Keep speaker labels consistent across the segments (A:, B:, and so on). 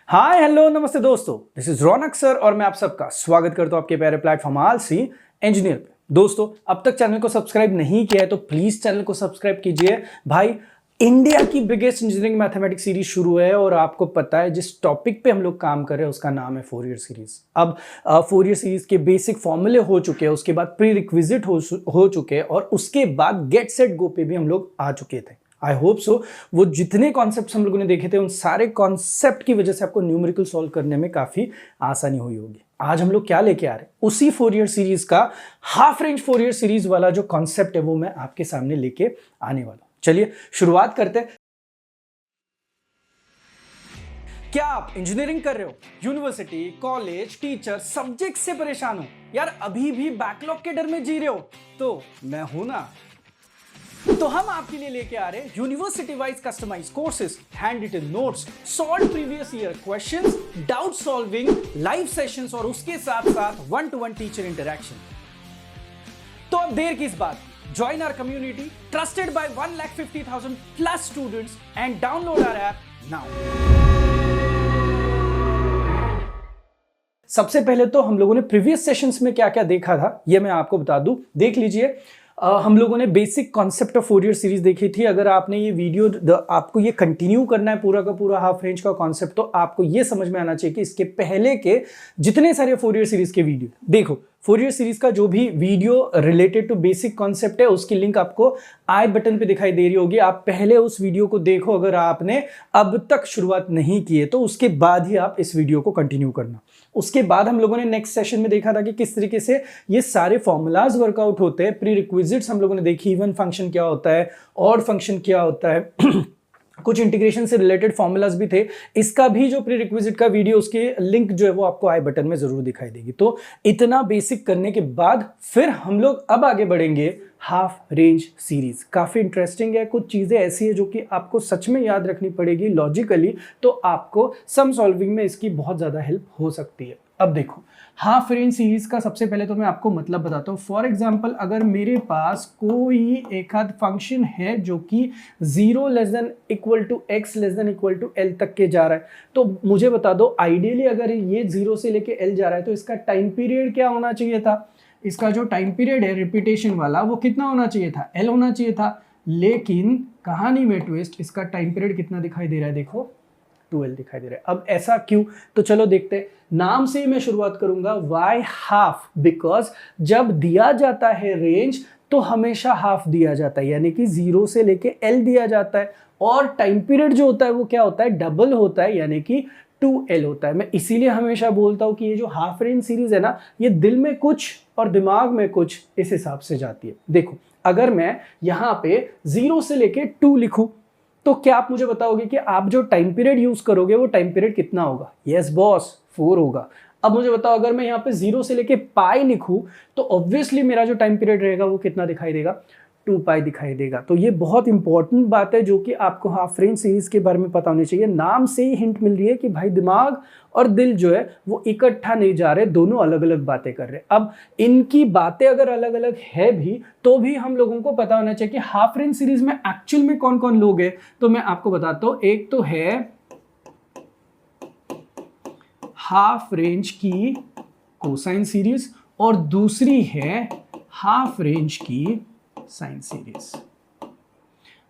A: Hi hello नमस्ते दोस्तों, this is Raunak sir और मैं आप सबका स्वागत करता हूं आपके प्यारे प्लेटफॉर्म आलसी इंजीनियर पे। दोस्तों, अब तक चैनल को सब्सक्राइब नहीं किया है तो प्लीज चैनल को सब्सक्राइब कीजिए। भाई, इंडिया की बिगेस्ट इंजीनियरिंग मैथमेटिक्स सीरीज शुरू है और आपको पता है जिस टॉपिक पे हम लोग काम कर रहे हैं उसका नाम है फोरियर सीरीज। अब फोरियर सीरीज के बेसिक फॉर्मूले हो चुके हैं, उसके बाद प्री रिक्विजिट हो चुके हैं और उसके बाद गेट सेट गो पे भी हम लोग आ चुके थे। आई होप सो वो जितने कॉन्सेप्ट्स हम लोगों ने देखे थे उन सारे कॉन्सेप्ट की वजह से आपको न्यूमेरिकल सॉल्व करने में काफी आसानी हुई होगी। आज हम लोग क्या लेके आ रहे हैं, उसी फोरियर सीरीज का हाफ रेंज फोरियर सीरीज वाला जो कॉन्सेप्ट है वो मैं आपके सामने लेके आने वाला हूं। चलिए शुरुआत करते हैं। क्या आप इंजीनियरिंग कर रहे हो, यूनिवर्सिटी, कॉलेज, टीचर, सब्जेक्ट से परेशान हो, यार अभी भी बैकलॉग के डर में जी रहे हो, तो मैं हूं ना। तो हम आपके लिए लेके आ रहे हैं university wise customise courses, handwritten notes, solve previous year questions, doubt solving, live sessions और उसके साथ साथ 1-to-1 टीचर इंटरेक्शन। तो अब देर किस बात, join our community trusted by 1,50,000 plus students and download our app now. सबसे पहले तो हम लोगों ने प्रीवियस सेशंस में क्या क्या देखा था ये मैं आपको बता दूं, देख लीजिए। हम लोगों ने basic concept of Fourier series देखी थी। अगर आपने ये वीडियो आपको ये कंटिन्यू करना है पूरा का पूरा हाफ रेंज का कॉन्सेप्ट, तो आपको ये समझ में आना चाहिए कि इसके पहले के जितने सारे फोरियर सीरीज के वीडियो देखो। फोरियर सीरीज का जो भी video related to basic concept है उसकी लिंक आपको आई बटन पे दिखाई दे रही होगी। आप पहले उस वीडियो को देखो अगर आपने अब तक शुरुआत नहीं की है, तो उसके बाद ही आप इस वीडियो को कंटिन्यू करना। उसके बाद हम लोगों ने नेक्स्ट सेशन में देखा था कि किस तरीके से ये सारे फॉर्मूलाज वर्कआउट होते हैं। प्री रिक्विजिट्स हम लोगों ने देखी, इवन फंक्शन क्या होता है, ऑड फंक्शन क्या होता है कुछ इंटीग्रेशन से रिलेटेड फॉर्मूलाज भी थे। इसका भी जो प्री रिक्विजिट का वीडियो, उसकी लिंक जो है वो आपको आई बटन में जरूर दिखाई देगी। तो इतना बेसिक करने के बाद फिर हम लोग अब आगे बढ़ेंगे हाफ रेंज सीरीज। काफी इंटरेस्टिंग है, कुछ चीजें ऐसी है जो कि आपको सच में याद रखनी पड़ेगी लॉजिकली, तो आपको सम सॉल्विंग में इसकी बहुत ज्यादा हेल्प हो सकती है। अब देखो, हाफ रेंज सीरीज का सबसे पहले तो मैं आपको मतलब बताता हूँ। फॉर एग्जाम्पल, अगर मेरे पास कोई एक आध फंक्शन है जो कि 0 < x l तक के जा रहा है, तो मुझे बता दो आइडियली अगर ये 0 से लेके l जा रहा है तो इसका टाइम पीरियड क्या होना चाहिए था। इसका जो टाइम पीरियड है रिपीटेशन वाला वो कितना होना चाहिए था, l होना चाहिए था। लेकिन कहानी में ट्विस्ट, इसका टाइम पीरियड कितना दिखाई दे रहा है, देखो 2l दिखाई दे रहा है। अब ऐसा क्यों, तो चलो देखते हैं। नाम से ही मैं शुरुआत करूंगा, वाई हाफ, बिकॉज जब दिया जाता है रेंज तो हमेशा हाफ दिया जाता है, यानी कि 0 से लेके l दिया जाता है। और टाइम पीरियड जो होता है वो क्या होता है, डबल होता है, यानी कि 2l होता है। मैं इसीलिए हमेशा बोलता हूं कि ये जो हाफ रेंज सीरीज है ना, ये दिल में कुछ और दिमाग में कुछ इस हिसाब से जाती है। देखो, अगर मैं यहाँ पे 0 से लेके 2 लिखूं तो क्या आप मुझे बताओगे कि आप जो टाइम पीरियड यूज करोगे वो टाइम पीरियड कितना होगा। यस बॉस, 4 होगा। अब मुझे बताओ, अगर मैं यहाँ पे 0 से लेके पाई लिखूं तो ऑब्वियसली मेरा जो टाइम पीरियड रहेगा वो कितना दिखाई देगा, 2π दिखाई देगा। तो ये बहुत इंपॉर्टेंट बात है जो कि आपको हाफ रेंज सीरीज के बारे में पता होनी चाहिए। नाम से ही हिंट मिल रही है कि भाई दिमाग और दिल जो है वो इकट्ठा नहीं जा रहे, दोनों अलग अलग बातें कर रहे। अब इनकी बातें अगर अलग अलग है भी तो भी हम लोगों को पता होना चाहिए कि हाफ रेंज सीरीज में एक्चुअल में कौन कौन लोग हैं। तो मैं आपको बताता हूं, एक तो है हाफ रेंज की कोसाइन सीरीज और दूसरी है हाफ रेंज की साइन सीरीज।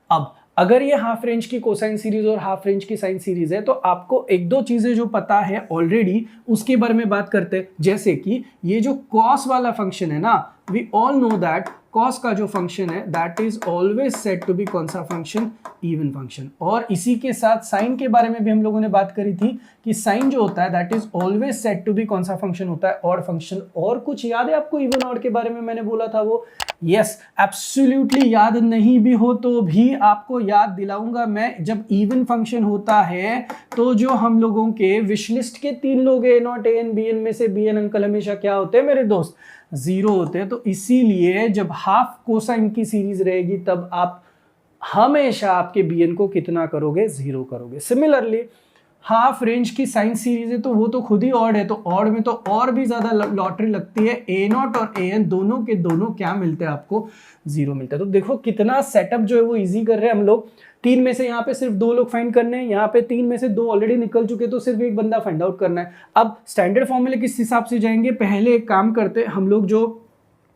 A: अब अगर ये हाफ रेंज की कोसाइन सीरीज और हाफ रेंज की साइन सीरीज है तो आपको एक दो चीजें जो पता है ऑलरेडी उसके बारे में बात करते हैं। जैसे कि ये जो कॉस वाला फंक्शन है ना, we all know that cos का जो फंक्शन है that is always said to be कौन सा फंक्शन, इवन फंक्शन। और इसी के साथ साइन के बारे में भी हम लोगों ने बात करी थी कि साइन जो होता है that is always said to be कौन सा फंक्शन होता है, ऑड फंक्शन। और कुछ याद है आपको इवन ऑड के बारे में मैंने बोला था वो, यस एब्सोल्युटली याद नहीं भी हो तो भी आपको याद दिलाऊंगा मैं। जब इवन फंक्शन होता है तो जो हम लोगों के विशलिस्ट के 3 लोग A not A N B N में से बी एन अंकल हमेशा क्या होते हैं मेरे दोस्त, 0 होते हैं। तो इसीलिए जब हाफ कोसाइन की सीरीज रहेगी तब आप हमेशा आपके बी एन को कितना करोगे, 0 करोगे। सिमिलरली हाफ रेंज की साइन सीरीज है तो वो तो खुद ही ऑड है, तो ऑड में तो और भी ज्यादा लॉटरी लगती है। ए नॉट और ए एन दोनों के दोनों क्या मिलते हैं आपको, 0 मिलता है। तो देखो कितना सेटअप जो है वो इजी कर रहे हैं हम लोग। 3 में से यहाँ पे सिर्फ 2 लोग फाइंड करने हैं, यहाँ पे 3 में से 2 ऑलरेडी निकल चुके, तो सिर्फ एक बंदा फाइंड आउट करना है। अब स्टैंडर्ड फॉर्मूले किस हिसाब से जाएंगे, पहले एक काम करते हम लोग, जो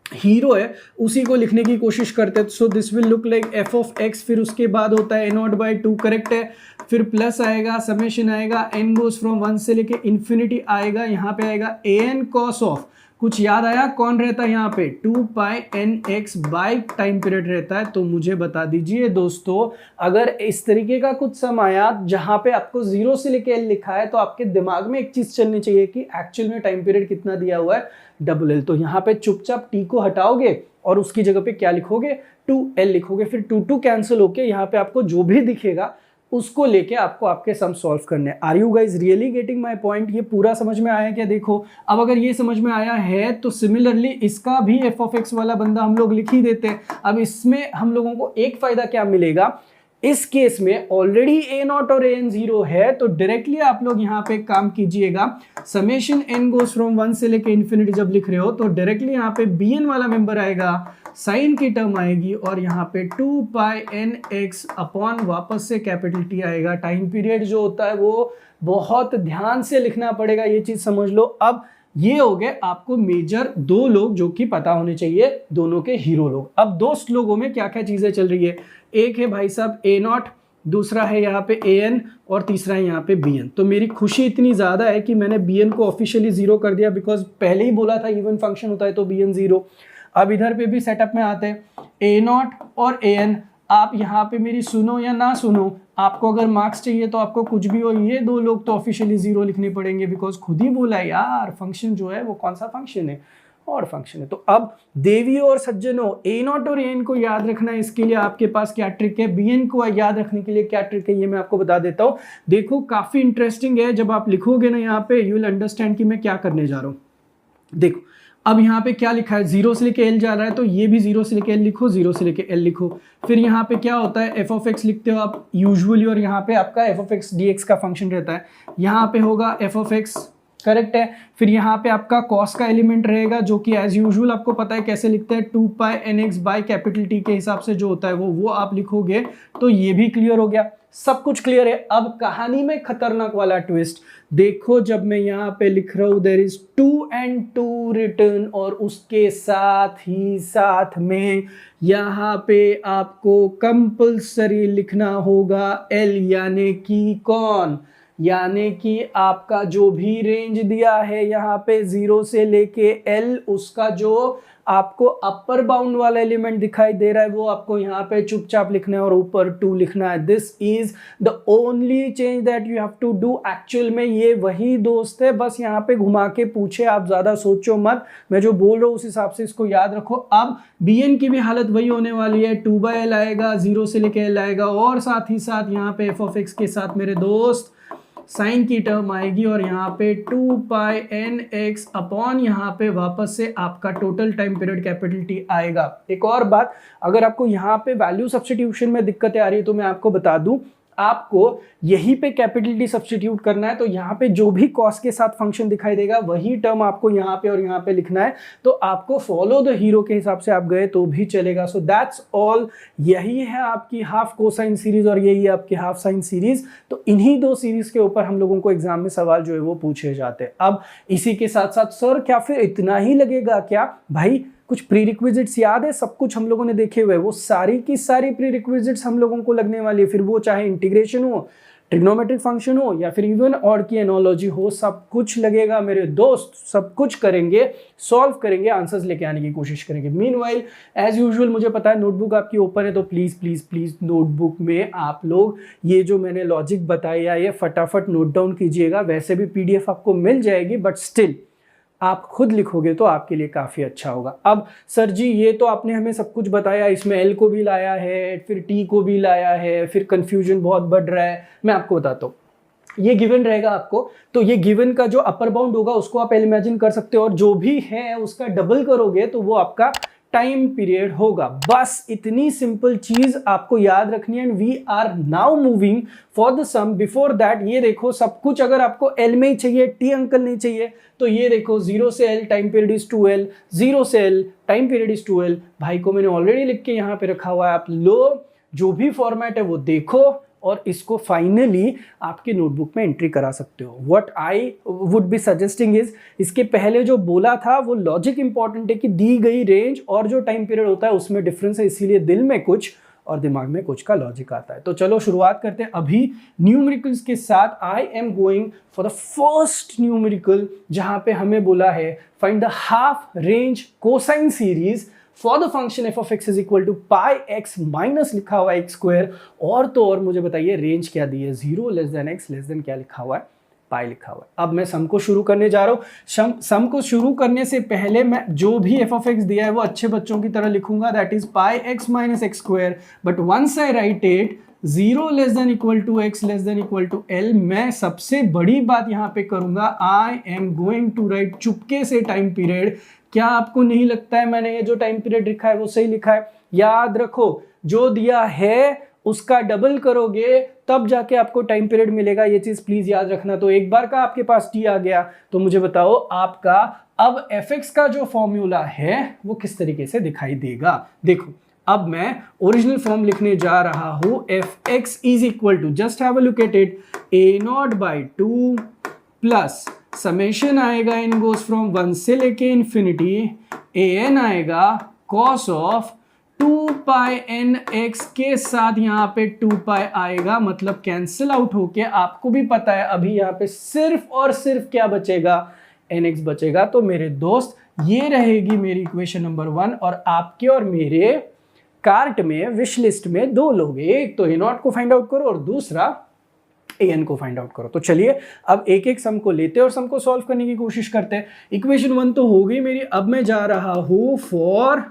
A: हीरो है उसी को लिखने की कोशिश करते हैं। So this will look like F of x, फिर उसके बाद होता है a0/2, करेक्ट है, फिर प्लस आएगा, समेशन आएगा, n गोज फ्रॉम 1 से लेके इन्फिनिटी आएगा, यहाँ पे आएगा an cos ऑफ, कुछ याद आया कौन रहता है यहाँ पे, 2πnx बाई टाइम पीरियड रहता है। तो मुझे बता दीजिए दोस्तों, अगर इस तरीके का कुछ सम आया जहां पे आपको 0 से लेके l लिखा है, तो आपके दिमाग में एक चीज चलनी चाहिए कि एक्चुअल में टाइम पीरियड कितना दिया हुआ है, डबल l। तो यहाँ पे चुपचाप t को हटाओगे और उसकी जगह पे क्या लिखोगे, 2l लिखोगे, फिर 2 कैंसिल होके यहाँ पे आपको जो भी दिखेगा उसको लेके आपको आपके सम सॉल्व करने। Are you guys really getting my point? ये पूरा समझ में आया क्या? देखो अब अगर ये समझ में आया है तो सिमिलरली इसका भी एफ ऑफ एक्स वाला बंदा हम लोग लिख ही देते हैं। अब इसमें हम लोगों को एक फायदा क्या मिलेगा, इस केस में ऑलरेडी a0 और an 0 है, तो डायरेक्टली आप लोग यहाँ पे काम कीजिएगा, समेशन n गोज फ्रॉम 1 से लेके इन्फिनिटी जब लिख रहे हो तो डायरेक्टली यहाँ पे bn वाला मेंबर आएगा, साइन की टर्म आएगी और यहाँ पे 2πnx अपॉन वापस से कैपिटल T आएगा। टाइम पीरियड जो होता है वो बहुत ध्यान से लिखना पड़ेगा, ये चीज समझ लो। अब ये हो गए आपको मेजर 2 लोग जो कि पता होने चाहिए, दोनों के हीरो लोग। अब दोस्त लोगों में क्या क्या चीजें चल रही है, एक है भाई साहब a0, दूसरा है यहाँ पे an और तीसरा है यहाँ पे bn। तो मेरी खुशी इतनी ज़्यादा है कि मैंने bn को ऑफिशियली 0 कर दिया, बिकॉज पहले ही बोला था इवन फंक्शन होता है तो bn 0। अब इधर पे भी सेटअप में आते हैं, a0 और an, आप यहाँ पे मेरी सुनो या ना सुनो, आपको अगर मार्क्स चाहिए तो आपको कुछ भी हो, ये 2 लोग तो ऑफिशियली 0 लिखने पड़ेंगे, बिकॉज खुद ही बोला यार फंक्शन जो है वो कौन सा फंक्शन है, और फंक्शन है। तो अब देवियों और सज्जनों, a0 और an को याद रखना है, इसके लिए आपके पास क्या ट्रिक है, bn को याद रखने के लिए क्या ट्रिक है, ये मैं आपको बता देता हूँ। देखो काफी इंटरेस्टिंग है, जब आप लिखोगे ना यहाँ पे यू विल अंडरस्टैंड कि मैं क्या करने जा रहा हूँ। देखो अब यहाँ पे क्या लिखा है, 0 से लेके l जा रहा है, तो ये भी 0 से लेके l लिखो, 0 से लेके l लिखो। फिर यहाँ पे क्या होता है, एफ ऑफ एक्स लिखते हो आप यूजुअली, और यहाँ पे आपका F of x D x का फंक्शन रहता है, यहाँ पे होगा एफ ऑफ एक्स, करेक्ट है। फिर यहाँ पे आपका कॉस का एलिमेंट रहेगा, जो कि एज यूजुअल आपको पता है कैसे लिखते हैं, 2πnx बाई कैपिटल टी के हिसाब से जो होता है वो आप लिखोगे। तो ये भी क्लियर हो गया, सब कुछ क्लियर है। अब कहानी में खतरनाक वाला ट्विस्ट देखो, जब मैं यहाँ पे लिख रहा हूँ देयर इज 2 and 2 रिटर्न, और उसके साथ ही साथ में यहाँ पे आपको कंपल्सरी लिखना होगा l, यानी कि कौन, यानी कि आपका जो भी रेंज दिया है यहाँ पे 0 से लेके l, उसका जो आपको अपर बाउंड वाला एलिमेंट दिखाई दे रहा है वो आपको यहाँ पे चुपचाप लिखना है और ऊपर 2 लिखना है। This is the only change that you have to do. Actual में ये वही दोस्त है, बस यहाँ पे घुमा के पूछे, आप ज्यादा सोचो मत, मैं जो बोल रहा हूँ उस हिसाब से इसको याद रखो। अब bn की भी हालत वही होने वाली है, 2/l आएगा, 0 से लेके l आएगा, और साथ ही साथ यहाँ पे एफ ऑफ एक्स के साथ मेरे दोस्त साइन की टर्म आएगी, और यहाँ पे 2πnx अपॉन यहाँ पे वापस से आपका total time period capital T आएगा। एक और बात, अगर आपको यहाँ पे वैल्यू सब्स्टिट्यूशन में दिक्कतें आ रही है तो मैं आपको बता दूं, आपको यहीं पे कैपिटल T सब्स्टिट्यूट करना है, तो यहाँ पे जो भी कॉस के साथ फंक्शन दिखाई देगा वही टर्म आपको यहाँ पे और यहाँ पे लिखना है। तो आपको फॉलो द हीरो के हिसाब से आप गए तो भी चलेगा। सो दैट्स ऑल, यही है आपकी हाफ कोसाइन सीरीज और यही है आपकी हाफ साइन सीरीज। तो इन्हीं 2 सीरीज के ऊपर हम लोगों को एग्जाम में सवाल जो है वो पूछे जाते हैं। अब इसी के साथ साथ सर क्या फिर इतना ही लगेगा क्या, भाई कुछ प्री रिक्विजिट्स याद है, सब कुछ हम लोगों ने देखे हुए, वो सारी की सारी प्री रिक्विजिट्स हम लोगों को लगने वाली है, फिर वो चाहे इंटीग्रेशन हो, ट्रिग्नोमेट्रिक फंक्शन हो, या फिर इवन और की एनोलॉजी हो, सब कुछ लगेगा मेरे दोस्त, सब कुछ करेंगे, सॉल्व करेंगे, आंसर्स लेके आने की कोशिश करेंगे। मीनवाइल एज यूजुअल मुझे पता है नोटबुक आपकी ओपन है, तो प्लीज प्लीज प्लीज नोटबुक में आप लोग ये जो मैंने लॉजिक बताया ये फटाफट नोट डाउन कीजिएगा। वैसे भी पीडीएफ आपको मिल जाएगी, बट स्टिल आप खुद लिखोगे तो आपके लिए काफ़ी अच्छा होगा। अब सर जी ये तो आपने हमें सब कुछ बताया, इसमें एल को भी लाया है, फिर टी को भी लाया है, फिर कंफ्यूजन बहुत बढ़ रहा है। मैं आपको बताता हूँ, ये गिवन रहेगा आपको, तो ये गिवन का जो अपर बाउंड होगा उसको आप इमेजिन कर सकते हो, और जो भी है उसका डबल करोगे तो वो आपका टाइम पीरियड होगा। बस इतनी सिंपल चीज आपको याद रखनी है। And we are now moving for the sum. Before that ये देखो सब कुछ अगर आपको एल में ही चाहिए, टी अंकल नहीं चाहिए, तो ये देखो 0 से L time period is 2l, 0 से L time period is 2l। भाई को मैंने ऑलरेडी लिख के यहाँ पे रखा हुआ है, आप लो जो भी फॉर्मेट है वो देखो और इसको फाइनली आपके नोटबुक में एंट्री करा सकते हो। What I would be suggesting is, इसके पहले जो बोला था वो लॉजिक इंपॉर्टेंट है कि दी गई रेंज और जो टाइम पीरियड होता है उसमें डिफरेंस है, इसीलिए दिल में कुछ और दिमाग में कुछ का लॉजिक आता है। तो चलो शुरुआत करते हैं अभी न्यूमेरिकल्स के साथ। I am going for the first numerical, जहां पे हमें बोला है find the half range cosine series for the function f of x is equal to pi x minus लिखा हुआ है एक्स स्क्वायर, और तो और मुझे बताइए रेंज क्या दी है, 0 less then x less then क्या लिखा हुआ है, पाई लिखा हुआ है। अब मैं सम को शुरू करने जा रहा हूं। सम को शुरू करने से पहले मैं जो भी एफ ऑफ एक्स दिया है वो अच्छे बच्चों की तरह लिखूंगा, that is pi x minus x square, but once I write it 0 less than equal to x less than equal to l, मैं सबसे बड़ी बात यहां पे करूंगा, I am going to write चुपके से टाइम पीरियड। क्या आपको नहीं लगता है मैंने ये जो टाइम पीरियड लिखा है वो सही लिखा है? याद रखो, जो दिया है उसका डबल करोगे तब जाके आपको टाइम पीरियड मिलेगा, ये चीज प्लीज याद रखना। तो एक बार का आपके पास टी आ गया तो मुझे बताओ आपका अब fx का जो फॉर्मूला है वो किस तरीके से दिखाई देगा। देखो अब मैं ओरिजिनल फॉर्म लिखने जा रहा हूं, fx is equal to, just have a look at it, a0/2 plus summation आएगा इन गोज फ्रॉम 1 से लेके इंफिनिटी, an आएगा cos of 2 pi n x के साथ यहाँ पे 2 पाई आएगा, मतलब कैंसिल आउट होके आपको भी पता है अभी यहाँ पे सिर्फ और सिर्फ क्या बचेगा, एन एक्स बचेगा। तो मेरे दोस्त ये रहेगी मेरी इक्वेशन नंबर 1, और आपके और मेरे कार्ट में विश लिस्ट में दो लोग, एक तो ए नॉट को फाइंड आउट करो और दूसरा ए एन को फाइंड आउट करो। तो चलिए अब एक एक सम को लेते हैं और सम को सॉल्व करने की कोशिश करते हैं। इक्वेशन 1 तो हो गई मेरी, अब मैं जा रहा हूं for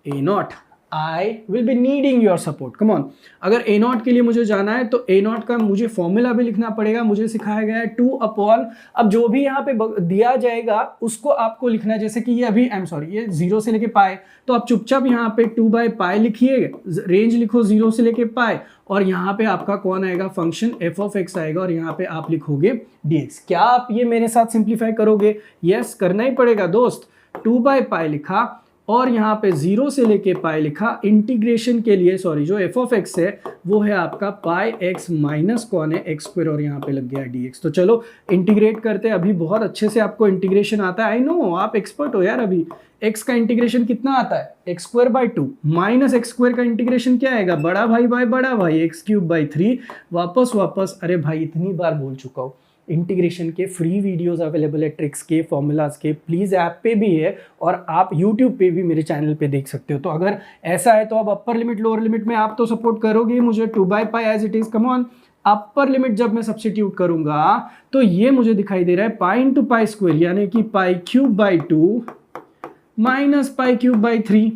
A: a naught. I will be needing your support, come on. अगर ए नॉट के लिए मुझे जाना है तो ए नॉट का मुझे फॉर्मूला भी लिखना पड़ेगा, मुझे सिखाया गया है 2 अपॉन, अब जो भी यहाँ पे दिया जाएगा उसको आपको लिखना है, जैसे कि ये अभी ये 0 से लेके पाए, तो आप चुपचाप यहाँ पे 2/पाई लिखिए, रेंज लिखो 0 से लेके पाए, और यहाँ पे आपका कौन आएगा, फंक्शन एफ ऑफ एक्स आएगा, और यहाँ पे आप लिखोगे dx। क्या आप ये मेरे साथ सिंप्लीफाई करोगे? यस, करना ही पड़ेगा दोस्त। 2/पाई लिखा और यहाँ पे 0 से लेके पाई लिखा, इंटीग्रेशन के लिए सॉरी जो एफ ऑफ एक्स है वो है आपका पाई एक्स माइनस कौन है एक्स स्क्वायर, और यहाँ पे लग गया dx। तो चलो इंटीग्रेट करते हैं, अभी बहुत अच्छे से आपको इंटीग्रेशन आता है, आई नो आप एक्सपर्ट हो यार। अभी x का इंटीग्रेशन कितना आता है, x²/2 माइनस एक्स स्क्वायर का इंटीग्रेशन क्या आएगा, बड़ा भाई बाय बड़ा भाई x³/3, वापस अरे भाई इतनी बार बोल चुका हूँ, इंटीग्रेशन के फ्री वीडियोस अवेलेबल है, ट्रिक्स के, फॉर्मूलाज के, प्लीज़ ऐप पे भी है और आप यूट्यूब पे भी मेरे चैनल पे देख सकते हो। तो अगर ऐसा है तो अब अपर लिमिट लोअर लिमिट में आप तो सपोर्ट करोगे मुझे, 2/पाई as it is, come on. Upper limit जब मैं सब्स्टिट्यूट करूंगा तो ये मुझे दिखाई दे रहा है पाई इंटू पाई स्क्वायर, यानी कि π³ माइनस π³/3,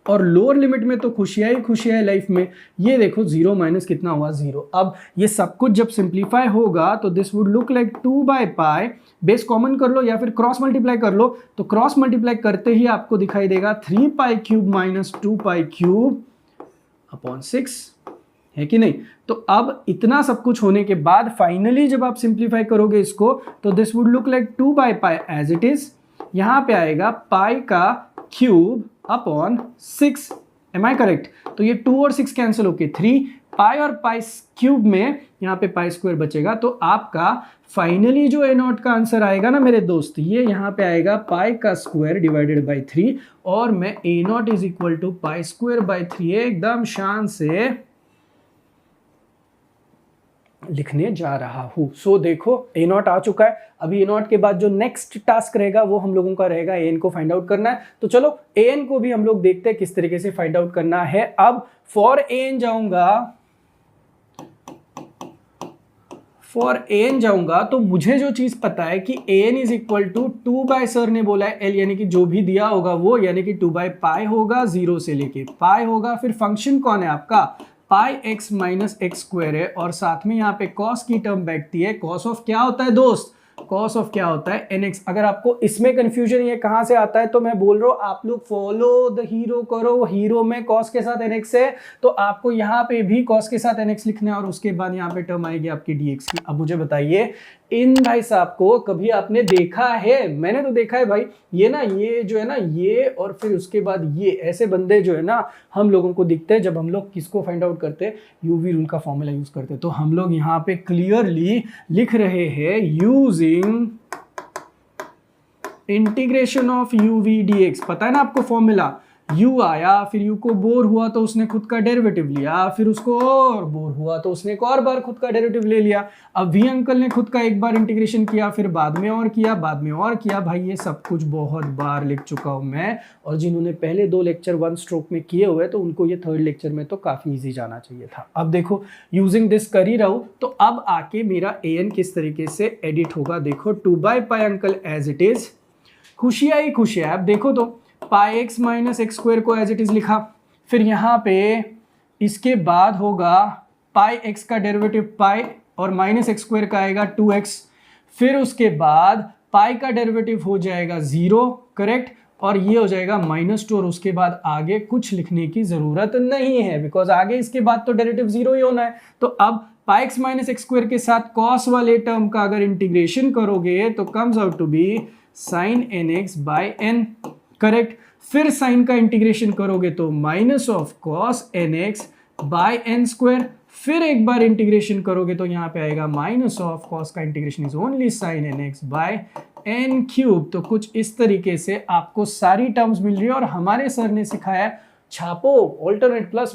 A: और लोअर लिमिट में तो खुशियां ही खुशियां है लाइफ में। ये देखो 0 माइनस कितना हुआ 0। अब ये सब कुछ जब सिंप्लीफाई होगा तो दिस वुड लुक लाइक 2/पाई, बेस कॉमन कर लो या फिर क्रॉस मल्टीप्लाई कर लो, तो क्रॉस मल्टीप्लाई करते ही आपको दिखाई देगा 3π³ माइनस 2π³ अपॉन 6, है कि नहीं। तो अब इतना सब कुछ होने के बाद फाइनली जब आप सिंप्लीफाई करोगे इसको तो दिस वुड लुक लाइक 2/पाई एज इट इज, यहाँ पे आएगा पाई का cube upon 6, am I correct. तो ये 2 और 6 कैंसिल होके 3, पाई और पाई क्यूब में यहाँ पे पाई स्क्वायर बचेगा। तो आपका फाइनली जो ए नॉट का आंसर आएगा ना मेरे दोस्त, ये यहाँ पे आएगा पाई का स्क्वायर डिवाइडेड बाई 3, और मैं ए नॉट इज इक्वल टू π²/3 एकदम शान से लिखने जा रहा हूं। सो देखो ए नॉट आ चुका है। अभी ए नॉट के बाद जो नेक्स्ट टास्क रहेगा वो हम लोगों का रहेगा ए एन को फाइंड आउट करना है। तो चलो ए एन को भी हम लोग देखते हैं किस तरीके से फाइंड आउट करना है। अब फॉर ए एन जाऊंगा तो मुझे जो चीज पता है कि A N is equal to 2 sir ने बोला है एल, यानी कि जो भी दिया होगा वो, यानी कि 2/पाई होगा, 0 से लेके पाई होगा, फिर फंक्शन कौन है आपका पाई एक्स माइनस एक्स स्क्वायर है, और साथ में यहाँ पे कॉस की टर्म बैठती है। कॉस ऑफ क्या होता है दोस्त, कॉस ऑफ क्या होता है एन एक्स। अगर आपको इसमें कंफ्यूजन ये कहाँ से आता है तो मैं बोल रहा हूँ आप लोग फॉलो द हीरो करो, हीरो में कॉस के साथ एन एक्स है तो आपको यहाँ पे भी कॉस के साथ एन एक्स लिखना है, और उसके बाद यहाँ पे टर्म आएगी आपकी डी एक्स की। अब मुझे बताइए इन भाई साहब को कभी आपने देखा है? मैंने तो देखा है भाई। ये ना, ये जो है ना, ये और फिर उसके बाद ये ऐसे बंदे जो है ना हम लोगों को दिखते हैं जब हम लोग किसको फाइंड आउट करते हैं, यूवी रूल का फॉर्मूला यूज करते हैं। तो हम लोग यहाँ पे क्लियरली लिख रहे हैं using integration of u v d x. पता है ना आपको फॉर्मूला, u आया, फिर u को बोर हुआ तो उसने खुद का डेरिवेटिव लिया, फिर उसको और बोर हुआ तो उसने एक और बार खुद का डेरिवेटिव ले लिया। अब v अंकल ने खुद का एक बार इंटीग्रेशन किया, फिर बाद में और किया, बाद में और किया। भाई ये सब कुछ बहुत बार लिख चुका हूं मैं, और जिन्होंने पहले 2 लेक्चर 1 स्ट्रोक में किए हुए तो उनको ये 3rd लेक्चर में तो काफी ईजी जाना चाहिए था। अब देखो यूजिंग दिस कर ही रहा हूं, तो अब आके मेरा an किस तरीके से एडिट होगा देखो। 2/π अंकल एज इट इज, खुशियां ही खुशियां। अब देखो तो पाई एक्स माइनस एक्स स्क्वायर को एज इट इज लिखा, फिर यहाँ पे इसके बाद होगा पाई एक्स का डेरिवेटिव पाई और माइनस एक्स स्क्वायर का आएगा 2x, फिर उसके बाद पाई का डेरिवेटिव हो जाएगा 0, करेक्ट, और ये हो जाएगा -2, और उसके बाद आगे कुछ लिखने की जरूरत नहीं है बिकॉज आगे इसके बाद तो डेरिवेटिव 0 ही होना है। तो अब पाई एक्स माइनस एक्स स्क्वायर के साथ कॉस वाले टर्म का अगर इंटीग्रेशन करोगे तो comes out to be sine nx by n, correct. फिर साइन का इंटीग्रेशन करोगे तो minus of cos nx by n square, फिर एक बार इंटीग्रेशन करोगे तो यहाँ पे आएगा माइनस ऑफ कॉस का integration is only sine nx by n cube. तो कुछ इस तरीके से आपको सारी टर्म्स मिल रही है, और हमारे सर ने सिखाया छापो ऑल्टरनेट प्लस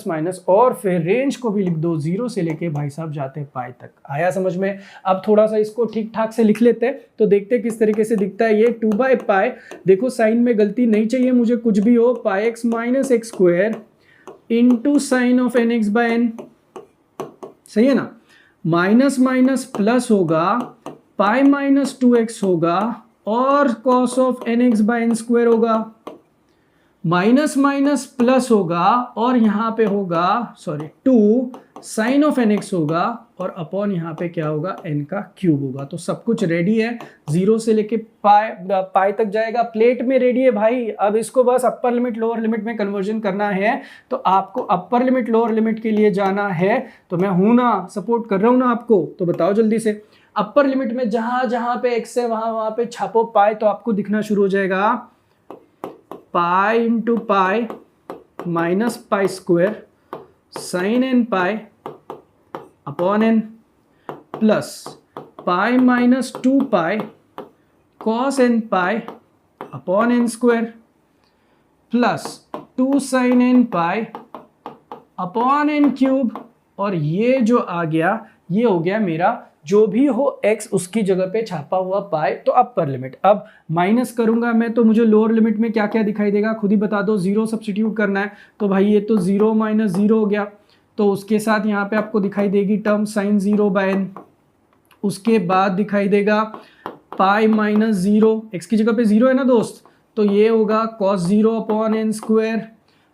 A: माइनस और फिर रेंज को भी लिख दो 0 से लेके भाई साहब जाते पाई तक। आया समझ में? अब थोड़ा सा इसको ठीक ठाक से लिख लेते हैं तो देखते हैं किस तरीके से दिखता है ये 2/π। देखो साइन में गलती नहीं चाहिए मुझे कुछ भी हो, pi x minus x square into sine of nx by n, सही है ना। माइनस माइनस प्लस होगा, पाई माइनस 2x होगा और cos of nx by n square होगा, माइनस माइनस प्लस होगा और यहाँ पे होगा 2 साइन ऑफ nx होगा और अपॉन यहाँ पे क्या होगा n का क्यूब होगा। तो सब कुछ रेडी है, 0 से लेके पाई तक जाएगा, प्लेट में रेडी है भाई। अब इसको बस अपर लिमिट लोअर लिमिट में कन्वर्जन करना है, तो आपको अपर लिमिट लोअर लिमिट के लिए जाना है। तो मैं हूं ना, सपोर्ट कर रहा हूं ना आपको, तो बताओ जल्दी से। अपर लिमिट में जहां जहां पे x है वहां पे छापो पाई, तो आपको दिखना शुरू हो जाएगा pi into pi minus pi square sine n pi upon n plus pi minus 2 pi cos n pi upon n square plus 2 sine n pi upon n cube, और ये जो आ गया ये हो गया मेरा जो भी हो x उसकी जगह पे छापा हुआ पाई। तो अपर लिमिट, अब माइनस करूंगा मैं तो मुझे लोअर लिमिट में क्या क्या दिखाई देगा खुद ही बता दो। 0 सब्स्टिट्यूट करना है तो भाई ये तो 0 माइनस 0 हो गया, तो उसके साथ यहाँ पे आपको दिखाई देगी टर्म साइन 0 बाय n, उसके बाद दिखाई देगा पाई माइनस 0, x की जगह पे 0 है ना दोस्त, तो ये होगा कॉस 0 अपॉन n स्क्वायर,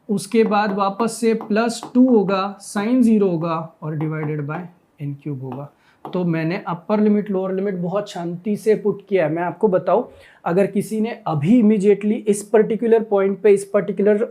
A: उसके बाद वापस से प्लस 2 होगा, साइन 0 होगा और डिवाइडेड बाय n क्यूब होगा। तो मैंने अपर लिमिट लोअर लिमिट बहुत शांति से पुट किया है। मैं आपको बताऊं, अगर किसी ने अभी इमीडिएटली इस पर्टिकुलर पॉइंट पे, इस पर्टिकुलर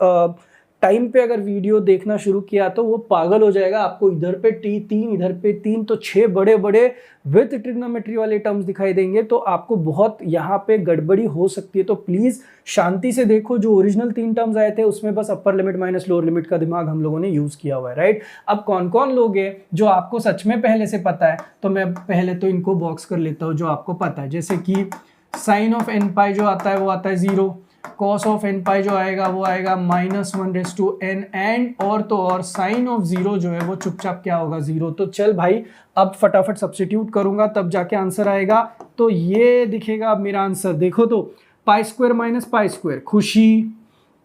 A: टाइम पे अगर वीडियो देखना शुरू किया तो वो पागल हो जाएगा। आपको इधर पे t3 इधर पे 3, तो 6 बड़े बड़े विथ ट्रिग्नोमेट्री वाले टर्म्स दिखाई देंगे, तो आपको बहुत यहाँ पे गड़बड़ी हो सकती है। तो प्लीज शांति से देखो, जो ओरिजिनल 3 टर्म्स आए थे उसमें बस upper limit minus lower limit का दिमाग हम लोगों ने यूज किया हुआ है, राइट। अब कौन कौन लोग हैं जो आपको सच में पहले से पता है, तो मैं पहले तो इनको बॉक्स कर लेता हूँ जो आपको पता है। जैसे कि साइन ऑफ n पाई जो आता है वो आता है 0, कॉस ऑफ n पाई जो आएगा वो आएगा -1/n, एंड और तो और साइन ऑफ 0 जो है वो चुपचाप क्या होगा 0। तो चल भाई अब फटाफट सब्स्टिट्यूट करूंगा तब जाके आंसर आएगा। तो ये दिखेगा अब मेरा आंसर, देखो तो pi square minus pi square खुशी,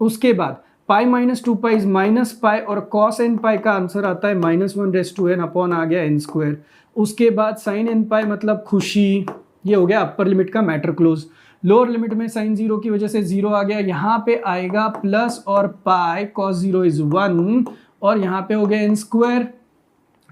A: उसके बाद पाई माइनस 2 पाई माइनस पाई और कॉस n पाई का आंसर आता है -1/n अपॉन आ गया n स्क्वायर, उसके बाद साइन n पाई मतलब खुशी, ये हो गया अपर लिमिट का मैटर क्लोज। लोअर लिमिट में साइन 0 की वजह से 0 आ गया, यहाँ पे आएगा प्लस और पाई कॉस 0 इज 1 और यहाँ पे हो गया n स्क्वायर,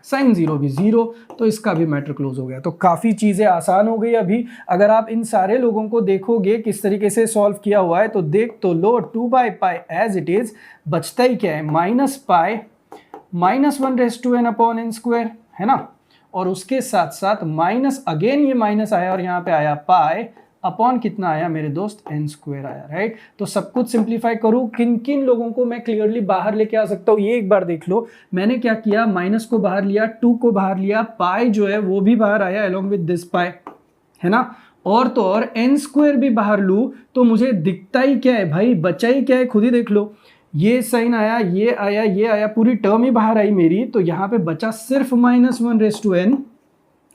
A: साइन 0 भी 0, तो इसका भी मैटर क्लोज हो गया। तो काफ़ी चीज़ें आसान हो गई। अभी अगर आप इन सारे लोगों को देखोगे किस तरीके से सॉल्व किया हुआ है, तो देख तो लो 2/π एज इट इज, बचता ही क्या है minus pi -1/n upon n square, है ना। और उसके साथ साथ माइनस, अगेन ये माइनस आया और यहाँ पे आया पाई अपॉन कितना आया मेरे दोस्त, n स्क्वायर आया, राइट। तो सब कुछ सिंप्लीफाई करूँ, किन किन लोगों को मैं क्लियरली बाहर लेके आ सकता हूँ, ये एक बार देख लो। मैंने क्या किया, माइनस को बाहर लिया, 2 को बाहर लिया, पाई जो है वो भी बाहर आया अलोंग विद दिस पाई, है ना। और तो और n स्क्वायर भी बाहर लूँ तो मुझे दिखता ही क्या है भाई, बचा ही क्या है, खुद ही देख लो। ये साइन आया, ये आया, ये आया, पूरी टर्म ही बाहर आई मेरी, तो यहाँ पे बचा सिर्फ -1/n,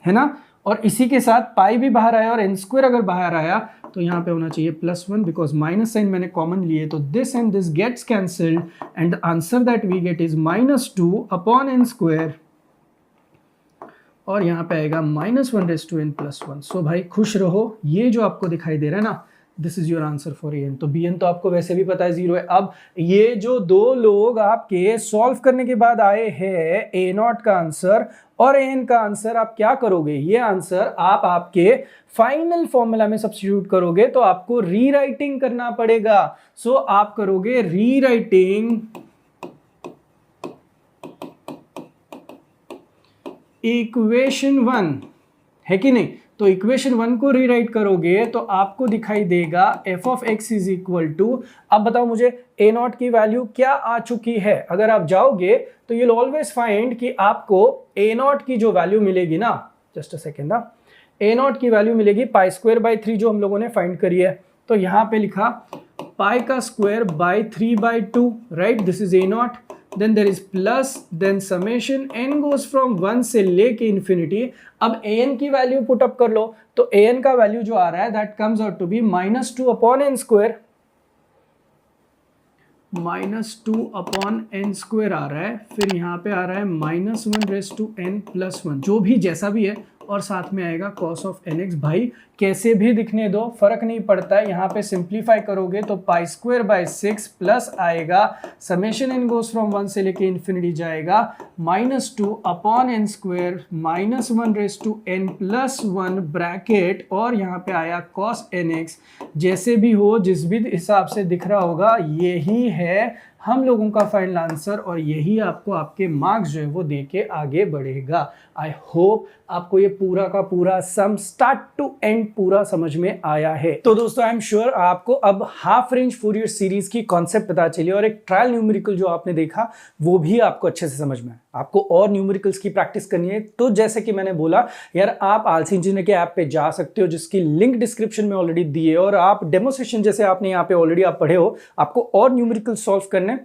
A: है ना। और इसी के साथ पाई भी बाहर आया और n स्क्वायर अगर बाहर आया तो यहाँ पे होना चाहिए +1, बिकॉज माइनस साइन मैंने कॉमन लिए, तो this and this gets cancelled and the answer that we get is -2 upon n square, और यहाँ पे आएगा -1/n+1। सो भाई खुश रहो, ये जो आपको दिखाई दे रहा है ना, this is your answer for an। तो bn तो आपको वैसे भी पता है 0 है। अब ये जो दो लोग आपके सॉल्व करने के बाद आए हैं a0 का आंसर और an का आंसर, आप क्या करोगे, ये आंसर आप आपके फाइनल फॉर्मूला में सब्स्टिट्यूट करोगे, तो आपको रीराइटिंग करना पड़ेगा। सो आप करोगे रीराइटिंग इक्वेशन 1, है कि नहीं। तो इक्वेशन 1 को रीराइट करोगे तो आपको दिखाई देगा f of x is equal to, अब बताओ मुझे a0 की वैल्यू क्या आ चुकी है। अगर आप जाओगे तो you'll ऑलवेज फाइंड कि आपको a0 की जो वैल्यू मिलेगी ना, जस्ट अ सेकेंड, a0 की वैल्यू मिलेगी π²/3 जो हम लोगों ने फाइंड करी है। तो यहाँ पे लिखा पाई का square by 3/2, right, this is a0, then there is plus, then summation n goes from 1 से लेके infinity। अब an की वैल्यू पुट अप कर लो, तो an का वैल्यू जो आ रहा है that comes out to be -2 upon n square, -2 upon n square आ रहा है, फिर यहाँ पे आ रहा है -1/n+1, जो भी जैसा भी है, और साथ में आएगा cos ऑफ nx। भाई कैसे भी दिखने दो, फर्क नहीं पड़ता है। यहाँ पे सिंप्लीफाई करोगे तो π²/6 प्लस आएगा समेशन n गोज फ्रॉम 1 से लेके इन्फिनिटी जाएगा -2 upon n square -1/n+1 bracket, और यहाँ पे आया cos nx। जैसे भी हो, जिस भी हिसाब से दिख रहा होगा, यही है हम लोगों का फाइनल आंसर, और यही आपको आपके मार्क्स जो है वो दे के आगे बढ़ेगा। आई होप आपको ये पूरा का पूरा सम स्टार्ट टू एंड पूरा समझ में आया है। तो दोस्तों आई एम श्योर आपको अब हाफ रेंज फूरियर सीरीज की कॉन्सेप्ट पता चली, और एक ट्रायल न्यूमेरिकल जो आपने देखा वो भी आपको अच्छे से समझ में आया। आपको और न्यूमेरिकल्स की प्रैक्टिस करनी है तो जैसे कि मैंने बोला यार, आप आलसी इंजीनियर के ऐप पे जा सकते हो, जिसकी लिंक डिस्क्रिप्शन में ऑलरेडी दी है, और आप डेमो सेशन जैसे आपने यहाँ पे ऑलरेडी आप पढ़े हो, आपको और न्यूमेरिकल सॉल्व करने,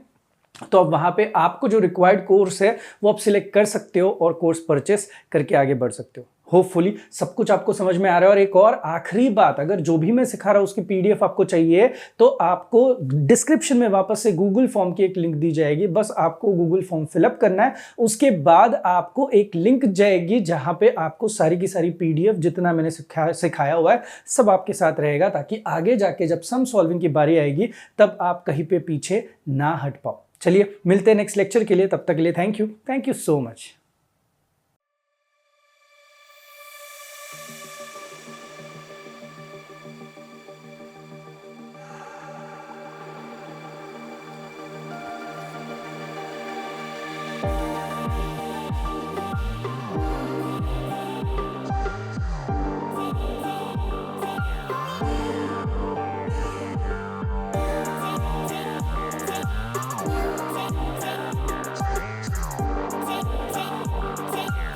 A: तो अब वहां पे आपको जो रिक्वायर्ड कोर्स है वो आप सिलेक्ट कर सकते हो और कोर्स परचेस करके आगे बढ़ सकते हो। होपफुली सब कुछ आपको समझ में आ रहा है। और एक और आखिरी बात, अगर जो भी मैं सिखा रहा हूं उसकी पीडीएफ आपको चाहिए तो आपको डिस्क्रिप्शन में वापस से गूगल फॉर्म की एक लिंक दी जाएगी, बस आपको गूगल फॉर्म फिलअप करना है। उसके बाद आपको एक लिंक जाएगी जहां पे आपको सारी की सारी पीडीएफ जितना मैंने सिखाया हुआ है सब आपके साथ रहेगा, ताकि आगे जाके जब सम सॉल्विंग की बारी आएगी तब आप कहीं पे पीछे ना हट पाओ। चलिए मिलते हैं नेक्स्ट लेक्चर के लिए, तब तक के लिए थैंक यू सो मच।